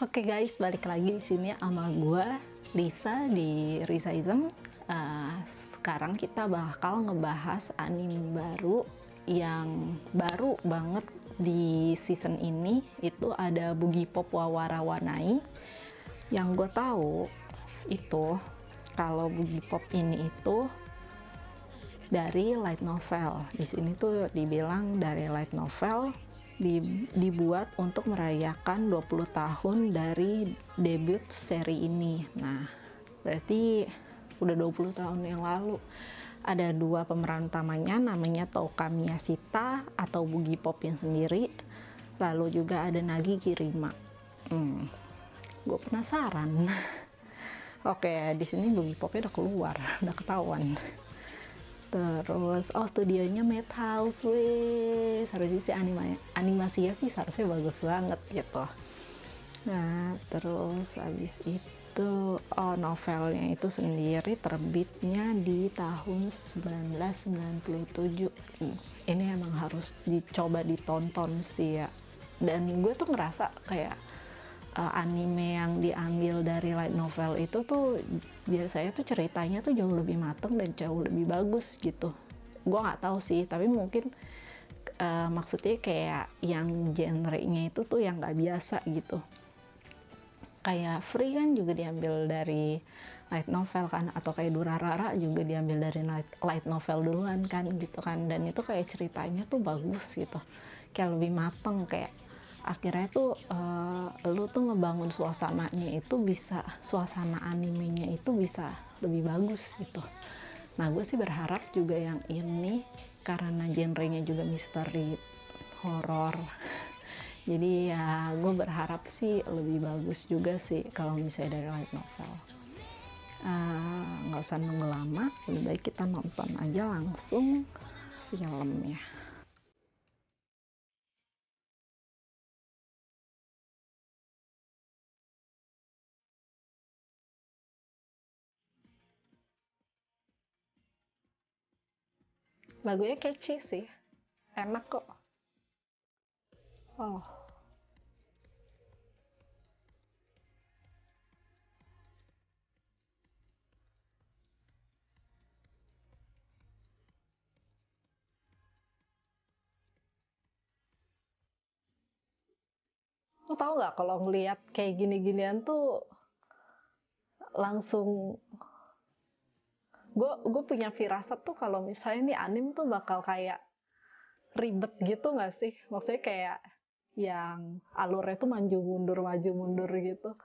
Oke guys, balik lagi di sini sama gue Lisa di Risaism. Sekarang kita bakal ngebahas anime baru yang baru banget di season ini. Itu ada Boogiepop Wawara Wanai. Yang gue tahu itu kalau Boogiepop ini itu dari light novel. Di sini tuh dibilang dari light novel dibuat untuk merayakan 20 tahun dari debut seri ini. Nah, berarti udah 20 tahun yang lalu. Ada dua pemeran utamanya, namanya Touka Miyashita atau Boogiepop yang sendiri. Lalu juga ada Nagi Kirima. Gue penasaran. Oke, di sini Boogiepopnya udah keluar, udah ketahuan. Terus, studionya Madhouse, weh. Seharusnya sih animasinya sih seharusnya bagus banget gitu. Nah, terus habis itu, novelnya itu sendiri terbitnya di tahun 1997. Ini emang harus dicoba ditonton sih ya. Dan gue tuh ngerasa kayak anime yang diambil dari light novel itu tuh biasanya tuh ceritanya tuh jauh lebih mateng dan jauh lebih bagus gitu. Gue nggak tahu sih, tapi mungkin maksudnya kayak yang genrenya itu tuh yang nggak biasa gitu. Kayak Free kan juga diambil dari light novel kan, atau kayak Durarara juga diambil dari light novel duluan kan gitu kan, dan itu kayak ceritanya tuh bagus gitu, kayak lebih mateng, kayak akhirnya tuh lu tuh ngebangun suasananya itu bisa, suasana animenya itu bisa lebih bagus gitu. Nah, gue sih berharap juga yang ini karena genrenya juga misteri horor. Jadi ya gue berharap sih lebih bagus juga sih kalau misalnya dari light novel. Nggak usah nunggu lama, lebih baik kita nonton aja langsung filmnya. Lagunya catchy sih, enak kok. Oh, lo tau nggak kalau ngelihat kayak gini-ginian tuh langsung gue punya firasat tuh kalau misalnya nih anim tuh bakal kayak ribet gitu nggak sih? Maksudnya kayak yang alurnya tuh maju mundur gitu.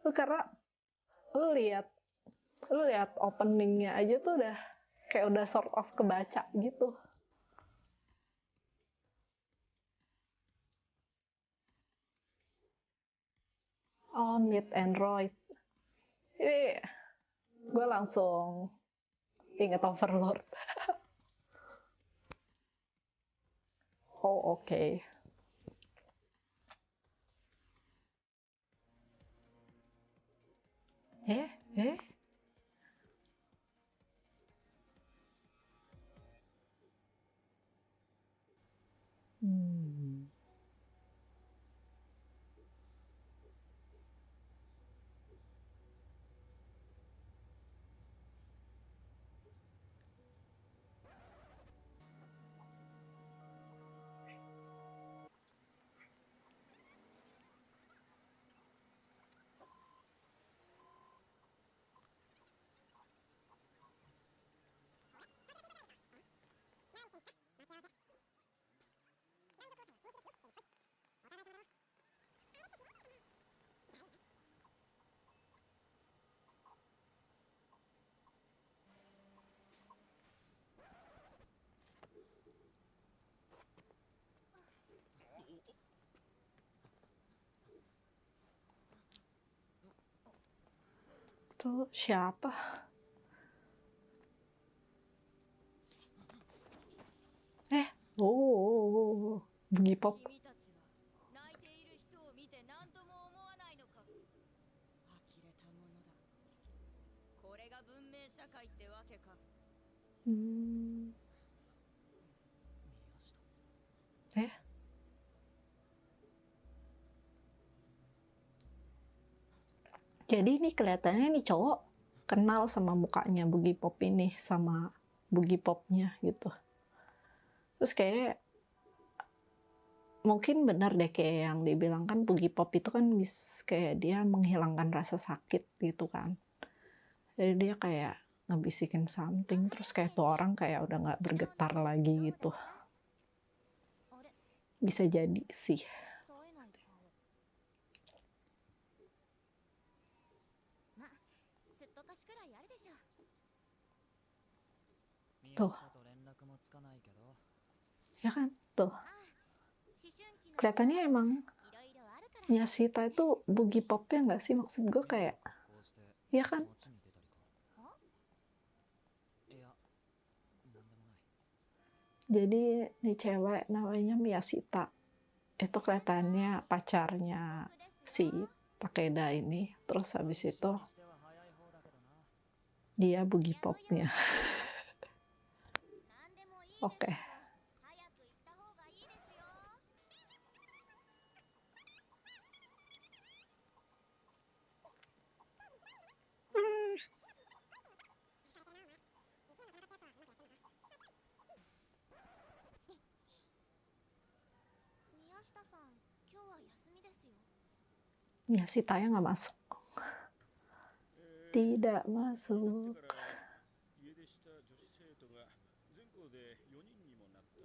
Tuh karena lu lihat lu lihat openingnya aja tuh udah kayak udah sort of kebaca gitu. Oh, Meet Android. Ini gue langsung inget Overlord. Oh, oke. Okay. Eh, eh. Hmm. Tuh siapa? Eh, oh, Boogiepop. 君たちは泣いている人を見て何とも思わないのか。呆れたものだ。これが文明社会ってわけか。Hmm. Eh, Jadi ini kelihatannya nih cowok kenal sama mukanya Boogie Pop ini, sama Boogie Popnya gitu. Terus kayak mungkin benar deh kayak yang dibilang kan Boogie Pop itu kan kayak dia menghilangkan rasa sakit gitu kan. Jadi dia kayak ngebisikin something, terus kayak tuh orang kayak udah nggak bergetar lagi gitu. Bisa jadi sih. 冴えない顔。まあすっぽかしくらいあるでしょ。宮と下と連絡もつかないけど Ya kan? Tuh. ああ思春期の Kelihatannya emang いろいろあるから。 Miyashita itu Boogie Popnya nggak sih? Maksud gue kayak, こうして ya kan? 街に出たりかはいやなんでもない Jadi nih cewek namanya Miyashita. Itu kelihatannya pacarnya ですよ。 si Takeda ini. Terus habis itu にしては早い方だけどな dia Boogie Popnya. なんでもいいですよ。 Oke. 早く行った方がいいですよ。 宮下さん、今日は休みですよ。 Miyashitanya nggak masuk. Tidak masuk. 家出した女子生徒が全校で4人にもなった。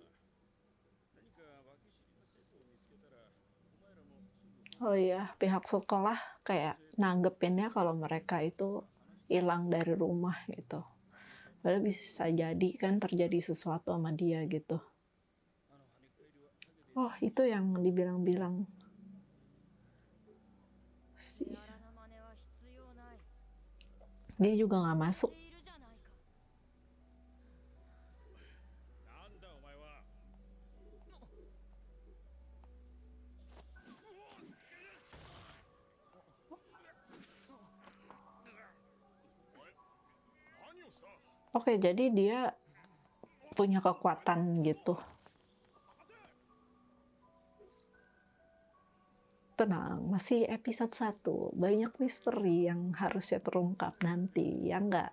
何か訳知りな生徒を見つけたら、お前らもすぐ Oh iya, pihak sekolah kayak nanggepinnya kalau mereka itu hilang dari rumah gitu. Padahal bisa jadi kan terjadi sesuatu sama dia gitu. Oh, itu yang dibilang-bilang. やらな真似は必要ない。 Dia juga nggak masuk. 知っているじゃないか。なんだお前は。 何をした。 Oke, jadi dia punya kekuatan gitu. Tenang, masih episode 1. Banyak misteri yang harusnya terungkap nanti, ya nggak?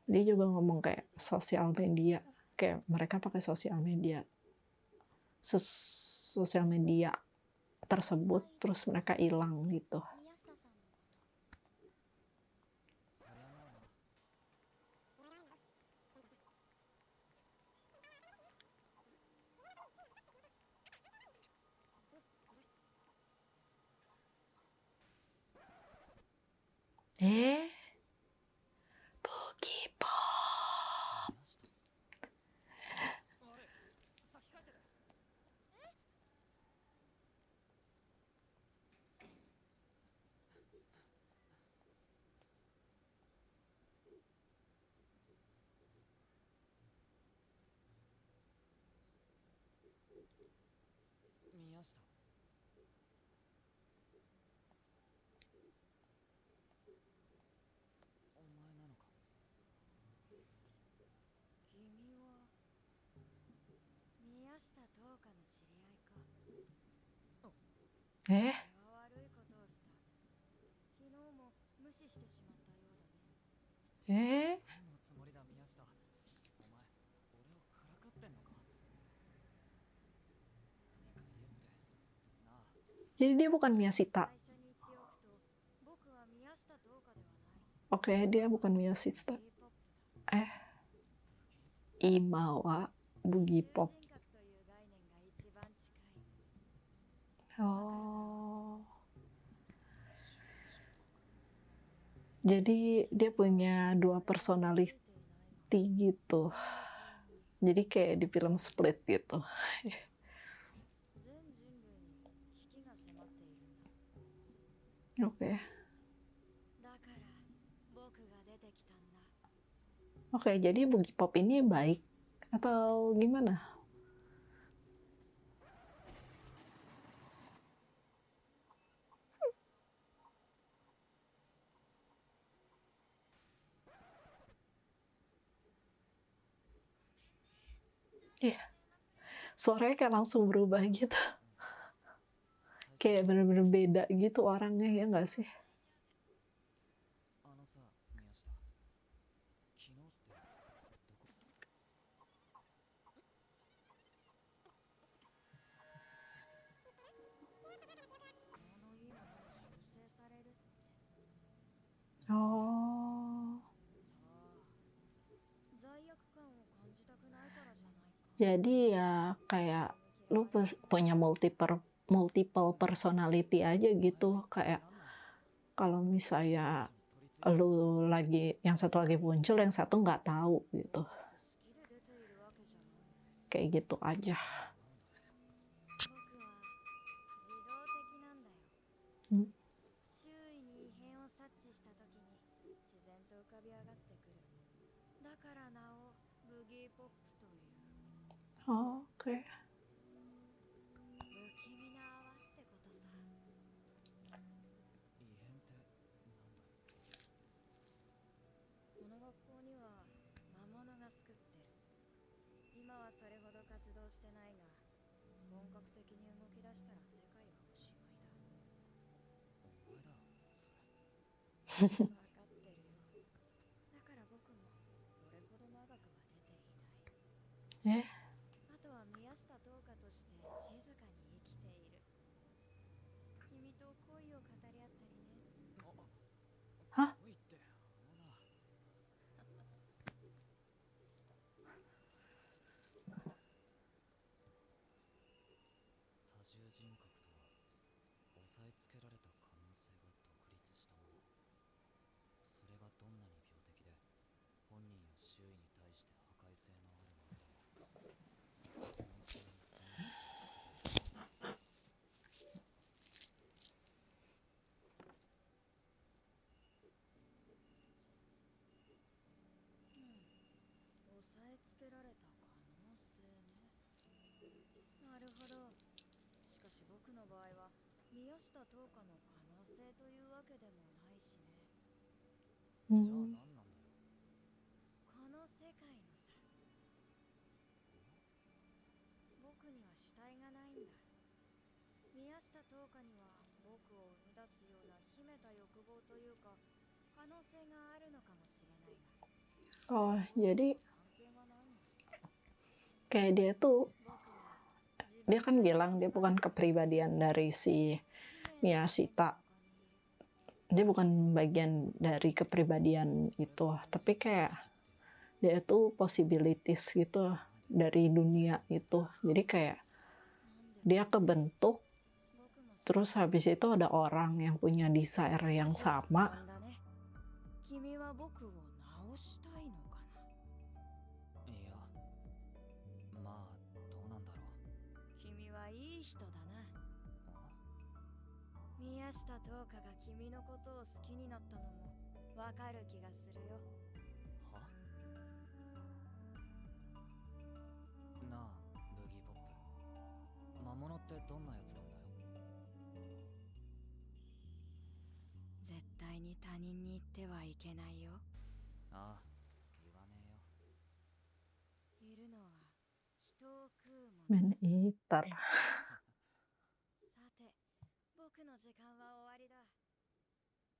Dia juga ngomong kayak sosial media. Kayak mereka pakai sosial media. Sosial media tersebut, terus mereka hilang gitu. 宮下さんのそりゃまあな Boogie Pop. あれ先帰ってて 宮下お前なのか君は宮下東花の知り合いか。 Eh, それは悪いことをした。昨日も無視してしまったようだね。 何のつもりだ宮下お前俺をからかってんのか何か言えってなあ jadi dia bukan Miyashita. 最初に言っておくと、僕は宮下東花ではない。 Oke, dia bukan Miyashita. K-POP だ。 Imawa Boogie 友 Pop. 人格という概念が一番近い。 Oh. Jadi dia punya dua personality gitu. Jadi kayak di film Split gitu. 全人類に危機が迫っているんだ。 Oke. だから僕が出てきたんだ。 Oke, jadi Boogie Pop ini baik atau gimana? Iya. suaranya kayak langsung berubah gitu. Kayak bener-bener beda gitu orangnya, ya nggak sih? あのさ、宮下。昨日ってどこ？物言いの修正されるって Oh, さあ罪悪感を感じたくないからじゃないか jadi ya kayak lu punya multiple personality aja gitu. Kayak kalau misalnya lu lagi, yang satu lagi muncul, yang satu nggak tahu gitu. 好きで出ているわけじゃない Kayak gitu aja. 僕は自動的なんだよ、うん周囲に異変を察知した時に自然と浮かび上がってくる。だから名をブギーポップという。 Oh, oke. 不気味な泡ってことさ。異変ってなんだよ。この学校には魔物が救ってる。今はそれほど活動してないが、本格的に動き出したら世界はおしまいだ。お前だろ、それ。分かってるよ。だから僕もそれほど長くは出ていない。 Eh, あとは宮下東花として静かに生きている。君と恋を語り合ったりね。は？恋ってほら。多重人格とは押さえつけられた可能性が独立したもの。それがどんなに病的で本人や周囲に対して破壊性のあるものでも可能性に全部押さえつけられた可能性ね。なるほど。しかし僕の場合は宮下東花の可能性というわけでもないしね。じゃあ hmm. 何なんだよ。この世界のさ。僕には主体がないんだ。宮下東花には僕を生み出すような秘めた欲望というか可能性があるのかもしれないが、 Oh, jadi 関係がないんだ。 kayak dia tuh, 僕は dia kan bilang dia bukan kepribadian dari si Miyashita. Dia bukan bagian dari kepribadian itu, tapi kayak dia tuh possibilities gitu dari dunia itu. Jadi kayak dia kebentuk, terus habis itu ada orang yang punya desire yang sama. 君は僕を直したいのかな。いや、まあどうなんだろう。君はいい人だな。宮下東花が君のことを好きになったのもわかる気がするよ。は？なあ、ブギーポップ。魔物ってどんなやつなんだよ。絶対に他人に言ってはいけないよ。ああ、言わねえよ。いるのは人を食うもの。 Man eater. さて、僕の時間は終わりだ。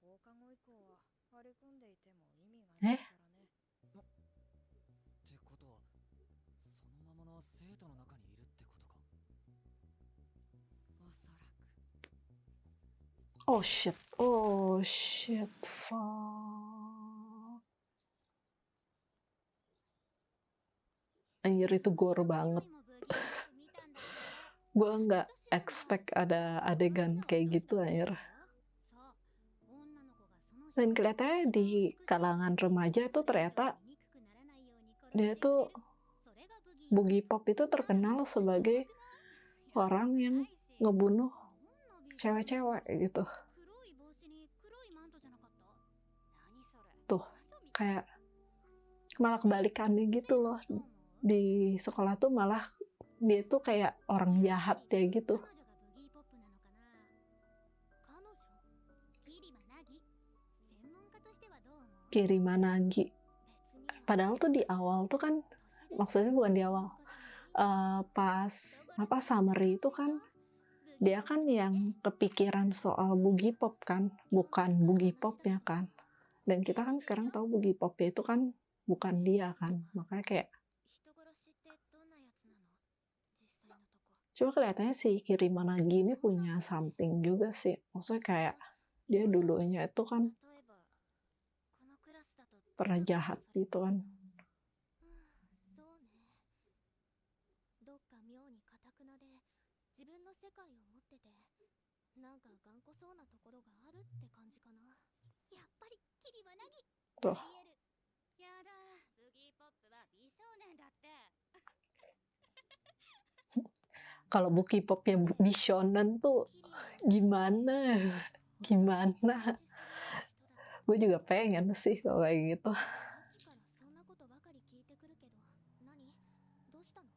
放課後以降は張り込んでいても意味がないからね。ってことは、その魔物は生徒の中にいるってことか。おそらく。 Oh shit, oh shit, fuck. Anjir, itu gore banget. Gue nggak expect ada adegan kayak gitu, anjir. Dan kelihatannya di kalangan remaja tuh ternyata dia tuh, Boogie Pop itu terkenal sebagai orang yang ngebunuh cewek-cewek gitu. Tuh, kayak malah kebalikannya gitu loh. Di sekolah tuh malah dia tuh kayak orang jahat ya gitu. Kirima Nagi. Padahal tuh di awal tuh kan, maksudnya bukan di awal. pas apa summary itu kan dia kan yang kepikiran soal boogie pop kan, bukan boogie pop ya kan. Dan kita kan sekarang tahu boogie pop itu kan bukan dia kan, makanya kayak 人殺しってどんなやつなの？実際のとこ。 cuma kelihatannya si Kirimanagi ini punya something juga sih, maksudnya kayak dia dulunya itu kan 例えばこのクラスだと pernah jahat gitu kan. そうね。どっか妙に堅くなで自分の世界を持ってて、なんか頑固そうなところがあるって感じかな。やっぱりキリワナギ。 Tuh ありえる。やだ、ブギーポップは美少年だって。 kalau boogie popnya Bishonen tuh キリは gimana gue juga pengen sih kalau kayak gitu. さっきからそんなことばかり聞いてくるけど、何？どうしたの？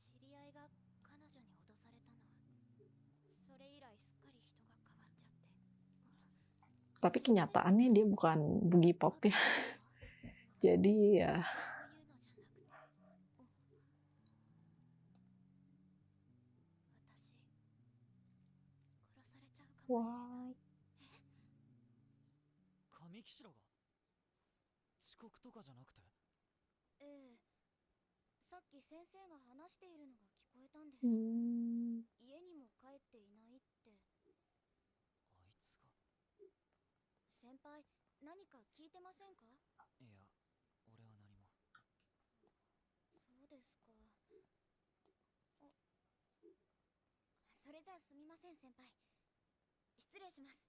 知り合いが彼女に脅されたの。それ以来すっかり人が変わっちゃって。 Tapi kenyataannya dia bukan boogie pop ya. Jadi ya そういうのじゃなくて。私、殺されちゃうかもしれない。 wah, 神騎士らが遅刻とかじゃなくて？ええ。さっき先生が話しているのが聞こえたんです。 家にも帰っていないって。あいつが？先輩、何か聞いてませんか？いや、俺は何も。そうですか。あ、それじゃあすみません先輩。失礼します。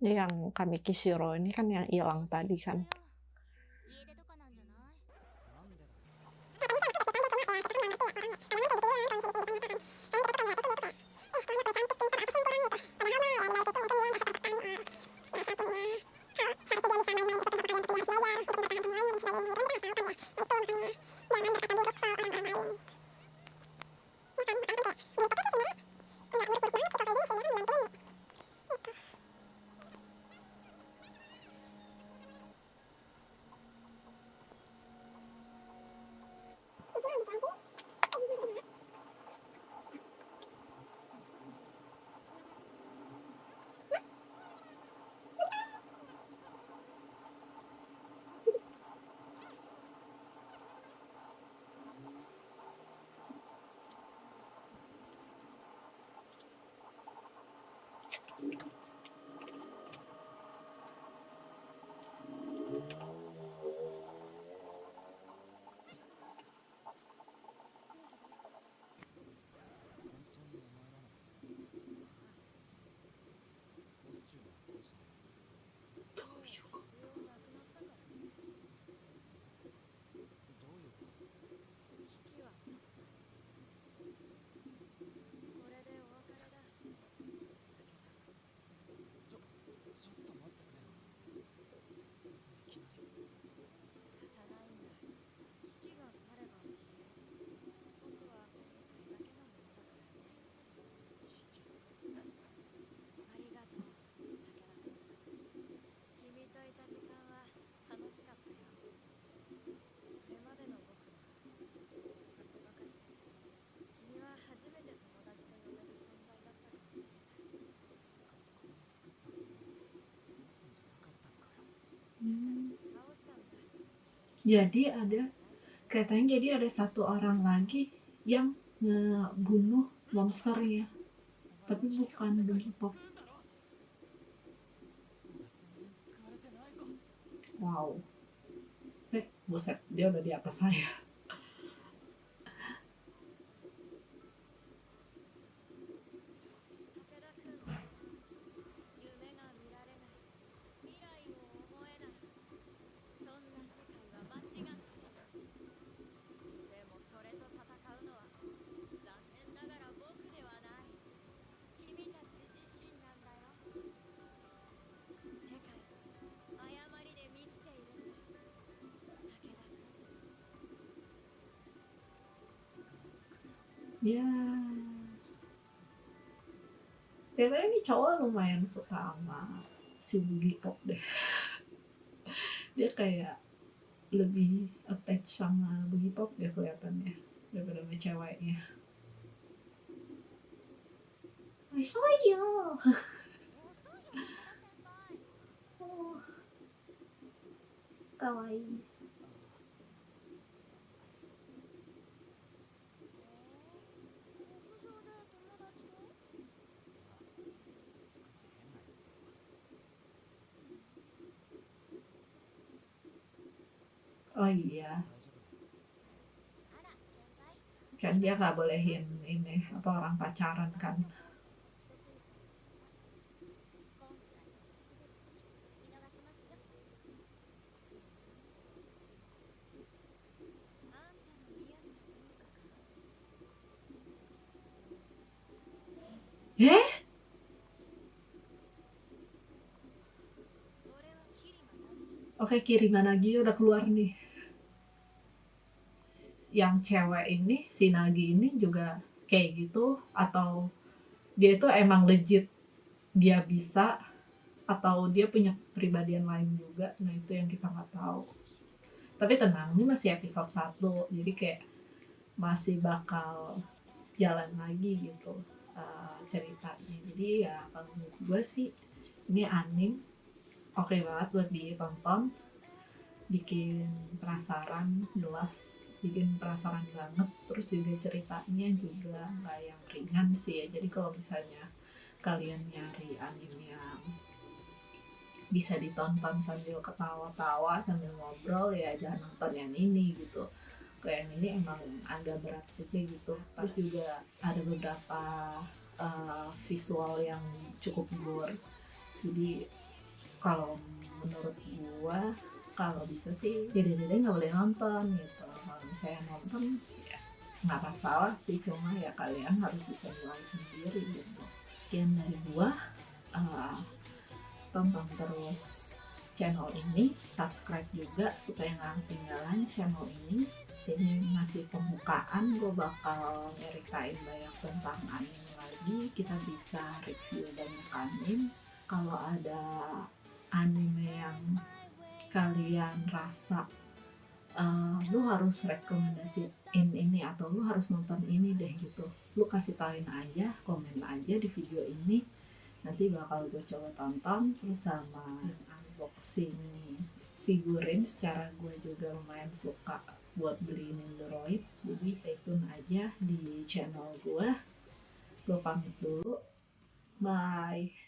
yang Kamikishiro ini kan yang hilang tadi kan. 家出とかなんじゃない？ なんでだよ。 Jadi katanya ada satu orang lagi yang ngebunuh monsternya, tapi bukan boogie pop. Wow, buset, dia udah di atas saya. いやー、katanya ini cowok lumayan suka sama si Boogie Pop deh. Dia kayak lebih attach sama Boogie Pop ya kelihatannya daripada sama ceweknya. I saw you. 遅いよ高田先輩 Oh, かわいい。屋上で友達と少し変なやつでさ。 Oh iya, 大丈夫だよ。 あら先輩 kan dia nggak bolehin ini apa orang pacaran kan. 今回の特別に見逃しますよあんたの宮下友香か Eh? 俺はキリマナギ Oke, Kiriman Nagi udah keluar nih. Yang cewek ini, si Nagi ini juga kayak gitu atau dia itu emang legit dia bisa atau dia punya kepribadian lain juga. Nah, itu yang kita nggak tahu. Tapi tenang, ini masih episode 1. Jadi kayak masih bakal jalan lagi gitu ceritanya. Jadi ya kalau menurut gue sih ini anime oke banget buat ditonton, bikin penasaran, jelas bikin penasaran banget. Terus juga ceritanya juga nggak yang ringan sih ya. Jadi kalau misalnya kalian nyari anime yang bisa ditonton sambil ketawa-tawa sambil ngobrol ya jangan nonton yang ini gitu. Kayak yang ini emang agak berat juga gitu. Terus juga ada beberapa visual yang cukup gore. Jadi kalau menurut gua kalau bisa sih dede-dede nggak boleh nonton gitu. Kalau misalnya nonton ya nggak masalah sih, cuma ya kalian harus bisa nilai sendiri gitu. Sekian dari gua. Tonton terus channel ini, subscribe juga supaya nggak ketinggalan channel ini. Jadi masih pembukaan, gue bakal nyeritain banyak tentang anime lagi. Kita bisa review banyak anime. Kalau ada anime yang kalian rasa lu harus rekomendasiin ini atau lu harus nonton ini deh gitu, lu kasih tauin aja, komen aja di video ini. Nanti bakal gue coba tonton terus sama unboxing figurin. Secara gue juga lumayan suka buat beli Nendoroid. Jadi stay tune aja di channel gue. Gue pamit dulu. Bye.